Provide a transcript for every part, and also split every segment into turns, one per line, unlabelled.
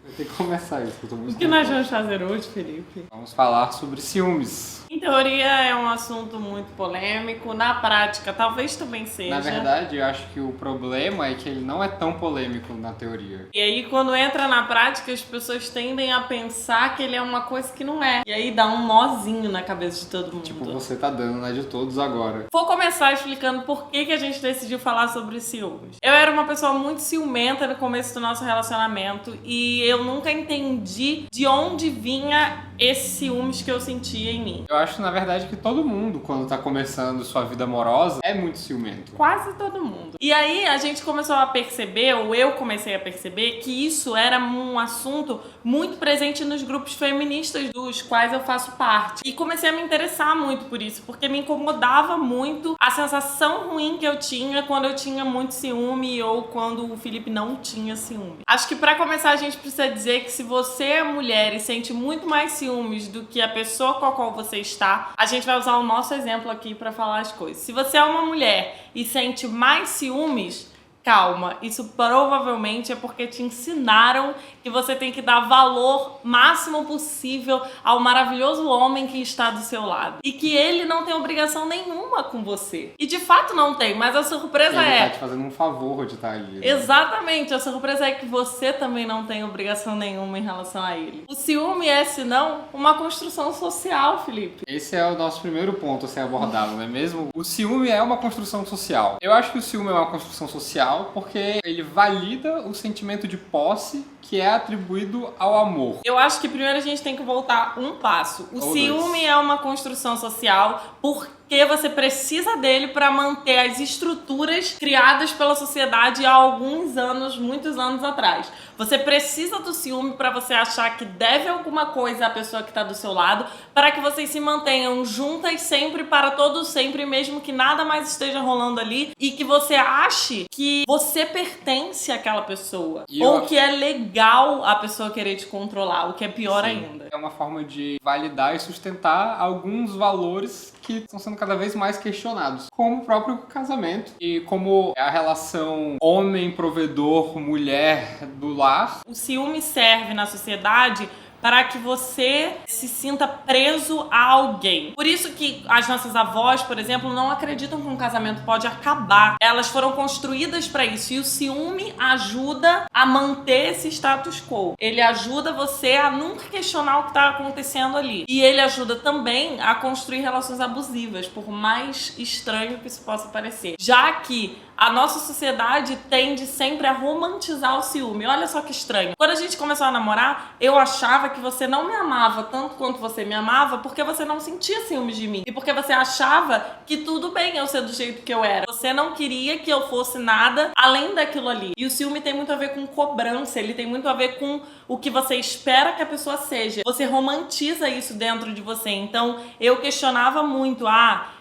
Vai ter que começar isso, que eu tô muito
O que nós vamos fazer hoje, Felipe?
Vamos falar sobre ciúmes.
Em teoria é um assunto muito polêmico, na prática talvez também seja.
Na verdade, eu acho que o problema é que ele não é tão polêmico na teoria.
E aí quando entra na prática, as pessoas tendem a pensar que ele é uma coisa que não é. E aí dá um nozinho na cabeça de todo mundo.
Tipo, você tá dando na de todos agora.
Vou começar explicando por que a gente decidiu falar sobre ciúmes. Eu era uma pessoa muito ciumenta no começo do nosso relacionamento e eu nunca entendi de onde vinha esse ciúmes que eu sentia em mim.
Eu acho, na verdade, que todo mundo, quando tá começando sua vida amorosa, é muito ciumento.
Quase todo mundo. E aí a gente começou a perceber, ou eu comecei a perceber, que isso era um assunto muito presente nos grupos feministas dos quais eu faço parte. E comecei a me interessar muito por isso, porque me incomodava muito a sensação ruim que eu tinha quando eu tinha muito ciúme ou quando o Felipe não tinha ciúme. Acho que pra começar a gente precisa dizer que se você é mulher e sente muito mais ciúmes do que a pessoa com a qual você está, a gente vai usar o nosso exemplo aqui pra falar as coisas. Se você é uma mulher e sente mais ciúmes, calma, isso provavelmente é porque te ensinaram que você tem que dar valor máximo possível ao maravilhoso homem que está do seu lado. E que ele não tem obrigação nenhuma com você. E de fato não tem, mas a surpresa
Ele
é...
tá te fazendo um favor de estar ali. Né?
Exatamente, a surpresa é que você também não tem obrigação nenhuma em relação a ele. O ciúme é, senão, uma construção social, Felipe.
Esse é o nosso primeiro ponto a ser abordado, não é mesmo? O ciúme é uma construção social. Eu acho que o ciúme é uma construção social porque ele valida o sentimento de posse que é atribuído ao amor.
Eu acho que primeiro a gente tem que voltar um passo. O
Ou
ciúme
dois.
é uma construção social porque você precisa dele para manter as estruturas criadas pela sociedade há alguns anos, muitos anos atrás. Você precisa do ciúme para você achar que deve alguma coisa à pessoa que está do seu lado, para que vocês se mantenham juntas sempre, para todo sempre, mesmo que nada mais esteja rolando ali, e que você ache que você pertence àquela pessoa. Ou que é legal a pessoa querer te controlar, o que é pior ainda.
É uma forma de validar e sustentar alguns valores que estão sendo cada vez mais questionados, como o próprio casamento e como a relação homem, provedor, mulher do lar.
O ciúme serve na sociedade para que você se sinta preso a alguém. Por isso que as nossas avós, por exemplo, não acreditam que um casamento pode acabar. Elas foram construídas para isso. E o ciúme ajuda a manter esse status quo. Ele ajuda você a nunca questionar o que está acontecendo ali. E ele ajuda também a construir relações abusivas, por mais estranho que isso possa parecer. Já que a nossa sociedade tende sempre a romantizar o ciúme. Olha só que estranho. Quando a gente começou a namorar, eu achava que você não me amava tanto quanto você me amava porque você não sentia ciúmes de mim. E porque você achava que tudo bem eu ser do jeito que eu era. Você não queria que eu fosse nada além daquilo ali. E o ciúme tem muito a ver com cobrança. Ele tem muito a ver com o que você espera que a pessoa seja. Você romantiza isso dentro de você. Então, eu questionava muito.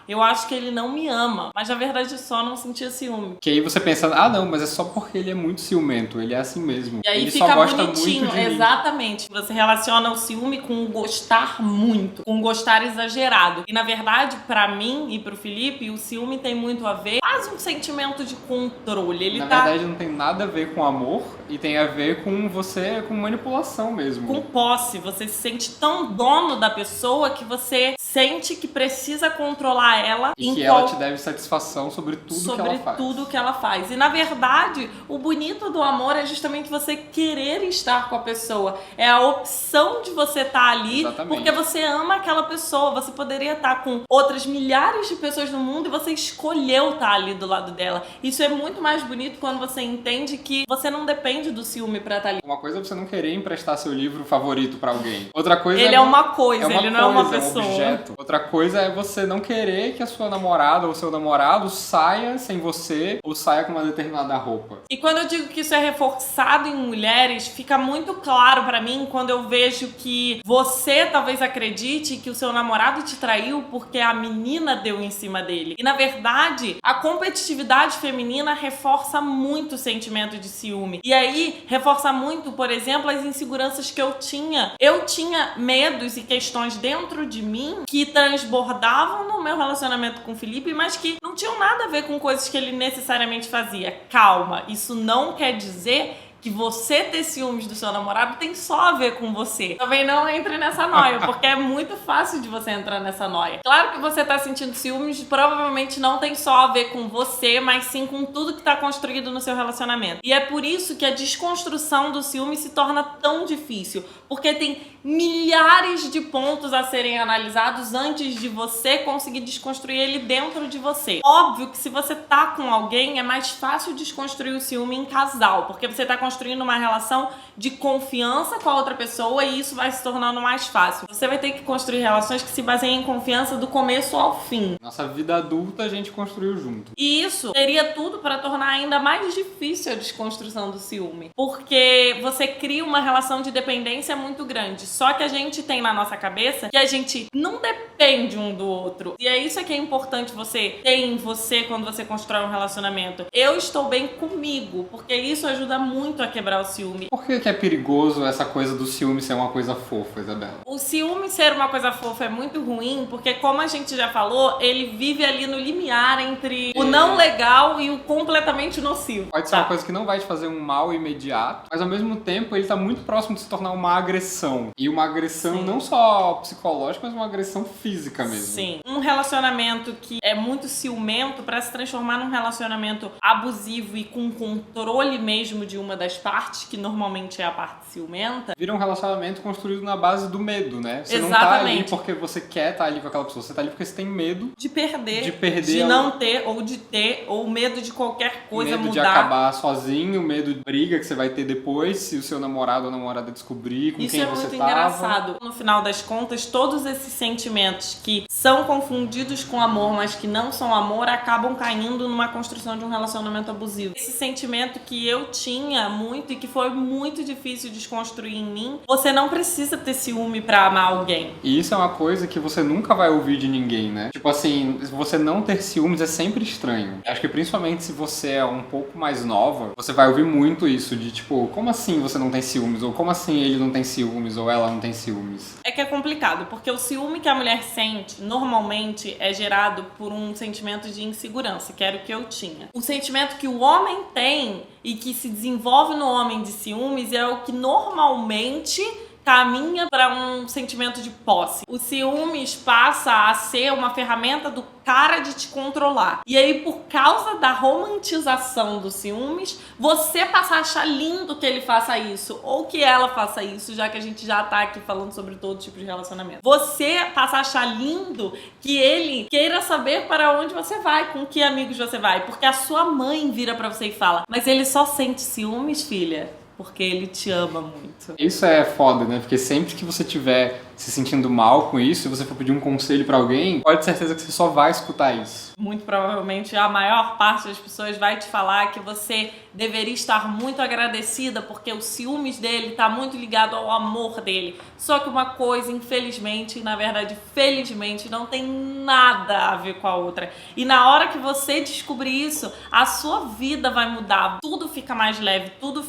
Eu acho que ele não me ama. Mas, na verdade, só não sentia ciúme.
Que aí você pensa, não, mas é só porque ele é muito ciumento, ele é assim mesmo.
E aí
ele
fica
só gosta
bonitinho,
muito de mim.
Exatamente. Você relaciona o ciúme com o gostar muito, com o gostar exagerado. E, na verdade, pra mim e pro Felipe, o ciúme tem muito a ver, quase um sentimento de controle.
Na verdade, não tem nada a ver com amor e tem a ver com você, com manipulação mesmo.
Com posse. Você se sente tão dono da pessoa que você sente que precisa controlar ela.
E que ela te deve satisfação sobre tudo que ela faz.
Sobre tudo que ela faz. E, na verdade, o bonito do amor é justamente você querer estar com a pessoa. É a opção de você estar ali.
Exatamente.
Porque você ama aquela pessoa. Você poderia estar com outras milhares de pessoas no mundo e você escolheu estar ali do lado dela. Isso é muito mais bonito quando você entende que você não depende do ciúme pra estar ali.
Uma coisa é você não querer emprestar seu livro favorito pra alguém. Outra coisa
ele é uma coisa, ele não é uma
coisa,
pessoa.
É um objeto. Outra coisa é você não querer que a sua namorada ou seu namorado saia sem você ou saia com uma determinada roupa.
E quando eu digo que isso é reforçado em mulheres, fica muito claro pra mim quando eu vejo que você talvez acredite que o seu namorado te traiu porque a menina deu em cima dele. E na verdade, a competitividade feminina reforça muito o sentimento de ciúme. E aí, reforça muito, por exemplo, as inseguranças que eu tinha. Eu tinha medos e questões dentro de mim que transbordavam no meu relacionamento com o Felipe, mas que não tinham nada a ver com coisas que ele necessariamente fazia. Calma, isso não quer dizer que você ter ciúmes do seu namorado tem só a ver com você. Também não entre nessa noia, porque é muito fácil de você entrar nessa noia. Claro que você tá sentindo ciúmes, provavelmente não tem só a ver com você, mas sim com tudo que tá construído no seu relacionamento. E é por isso que a desconstrução do ciúme se torna tão difícil, porque tem milhares de pontos a serem analisados antes de você conseguir desconstruir ele dentro de você. Óbvio que se você tá com alguém, é mais fácil desconstruir o ciúme em casal, porque você tá construindo uma relação de confiança com a outra pessoa e isso vai se tornando mais fácil. Você vai ter que construir relações que se baseiem em confiança do começo ao fim.
Nossa vida adulta a gente construiu junto.
E isso teria tudo para tornar ainda mais difícil a desconstrução do ciúme, porque você cria uma relação de dependência muito grande. Só que a gente tem na nossa cabeça que a gente não depende um do outro. E é isso que é importante você ter em você quando você constrói um relacionamento. Eu estou bem comigo, porque isso ajuda muito a quebrar o ciúme.
Por que é perigoso essa coisa do ciúme ser uma coisa fofa, Isabela?
O ciúme ser uma coisa fofa é muito ruim, porque como a gente já falou, ele vive ali no limiar entre o não legal e o completamente nocivo.
Pode ser uma coisa que não vai te fazer um mal imediato, mas ao mesmo tempo ele tá muito próximo de se tornar uma agressão. E uma agressão
Sim.
não só psicológica, mas uma agressão física mesmo.
Sim. Um relacionamento que é muito ciumento, para se transformar num relacionamento abusivo e com controle mesmo de uma das partes, que normalmente é a parte ciumenta.
Vira um relacionamento construído na base do medo, né? Você
Exatamente.
não tá ali porque você quer estar ali com aquela pessoa, você tá ali porque você tem medo
De perder,
de
não ter, ou de ter, ou medo de qualquer coisa
medo
mudar.
de acabar sozinho, medo de briga que você vai ter depois, se o seu namorado ou namorada descobrir com
Isso
quem
é
você
muito
tava.
engraçado. No final das contas, todos esses sentimentos que são confundidos com amor, mas que não são amor, acabam caindo numa construção de um relacionamento abusivo. Esse sentimento que eu tinha muito e que foi muito difícil desconstruir em mim, você não precisa ter ciúme pra amar alguém.
E isso é uma coisa que você nunca vai ouvir de ninguém, né? Tipo assim, você não ter ciúmes é sempre estranho. Acho que principalmente se você é um pouco mais nova, você vai ouvir muito isso de tipo, como assim você não tem ciúmes? Ou como assim ele não tem ciúmes? Ou ela não tem ciúmes?
É que é complicado, porque o ciúme que a mulher sente, normalmente, é gerado por um sentimento de insegurança, que era o que eu tinha. O sentimento que o homem tem e que se desenvolve no homem de ciúmes é o que normalmente caminha para um sentimento de posse. O ciúmes passa a ser uma ferramenta do cara de te controlar. E aí, por causa da romantização dos ciúmes, você passa a achar lindo que ele faça isso, ou que ela faça isso, já que a gente já tá aqui falando sobre todo tipo de relacionamento. Você passa a achar lindo que ele queira saber para onde você vai, com que amigos você vai, porque a sua mãe vira pra você e fala: mas ele só sente ciúmes, filha, porque ele te ama muito.
Isso é foda, né? Porque sempre que você estiver se sentindo mal com isso, e você for pedir um conselho pra alguém, pode ter certeza que você só vai escutar isso.
Muito provavelmente a maior parte das pessoas vai te falar que você deveria estar muito agradecida porque o ciúmes dele tá muito ligado ao amor dele. Só que uma coisa, infelizmente, na verdade, felizmente, não tem nada a ver com a outra. E na hora que você descobrir isso, a sua vida vai mudar. Tudo fica mais leve, tudo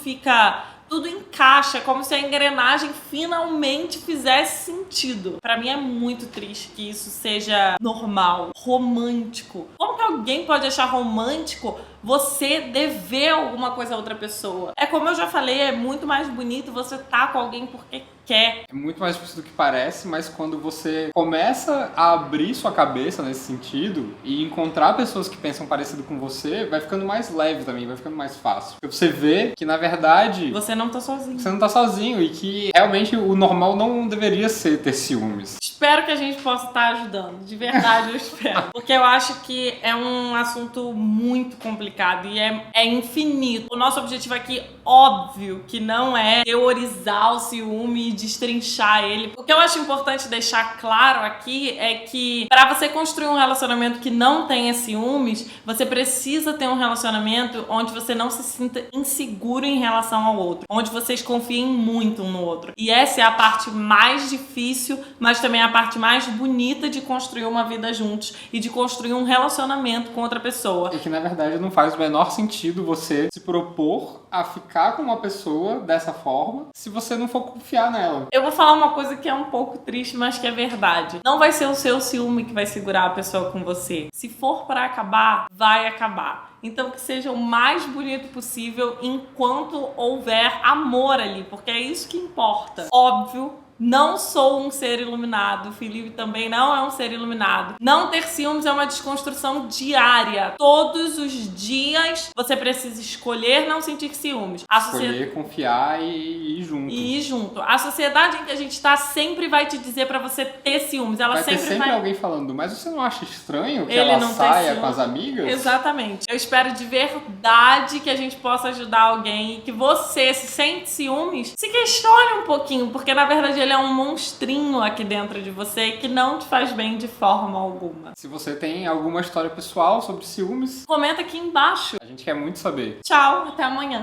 encaixa, como se a engrenagem finalmente fizesse sentido. Pra mim é muito triste que isso seja normal, romântico. Como que alguém pode achar romântico você dever alguma coisa a outra pessoa? É como eu já falei, é muito mais bonito você estar com alguém porque quer.
É muito mais difícil do que parece, mas quando você começa a abrir sua cabeça nesse sentido e encontrar pessoas que pensam parecido com você, vai ficando mais leve também, vai ficando mais fácil. Porque você vê que, na verdade,
Você não tá sozinho.
você não tá sozinho e que realmente o normal não deveria ser ter ciúmes.
Espero que a gente possa estar ajudando. De verdade, eu espero. Porque eu acho que é um assunto muito complicado e é infinito. O nosso objetivo aqui, óbvio, que não é teorizar o ciúme e destrinchar ele. O que eu acho importante deixar claro aqui é que para você construir um relacionamento que não tenha ciúmes, você precisa ter um relacionamento onde você não se sinta inseguro em relação ao outro. Onde vocês confiem muito um no outro. E essa é a parte mais difícil, mas também a parte mais bonita de construir uma vida juntos e de construir um relacionamento com outra pessoa.
E que na verdade não faz o menor sentido você se propor a ficar com uma pessoa dessa forma se você não for confiar nela.
Eu vou falar uma coisa que é um pouco triste, mas que é verdade. Não vai ser o seu ciúme que vai segurar a pessoa com você. Se for para acabar, vai acabar. Então que seja o mais bonito possível enquanto houver amor ali, porque é isso que importa. Óbvio, não sou um ser iluminado, o Felipe também não é um ser iluminado. Não ter ciúmes é uma desconstrução diária. Todos os dias você precisa escolher não sentir ciúmes.
Escolher, confiar e ir junto.
E ir junto. A sociedade em que a gente tá sempre vai te dizer pra você ter ciúmes. Ela
vai
sempre
ter sempre alguém falando, mas você não acha estranho que
Ele
ela
não tem
saia
ciúme.
com as amigas?
Exatamente. Eu espero de verdade que a gente possa ajudar alguém e que você, se sente ciúmes, se questione um pouquinho, porque na verdade ele é um monstrinho aqui dentro de você que não te faz bem de forma alguma.
Se você tem alguma história pessoal sobre ciúmes,
Comenta aqui embaixo.
a gente quer muito saber.
Tchau, até amanhã.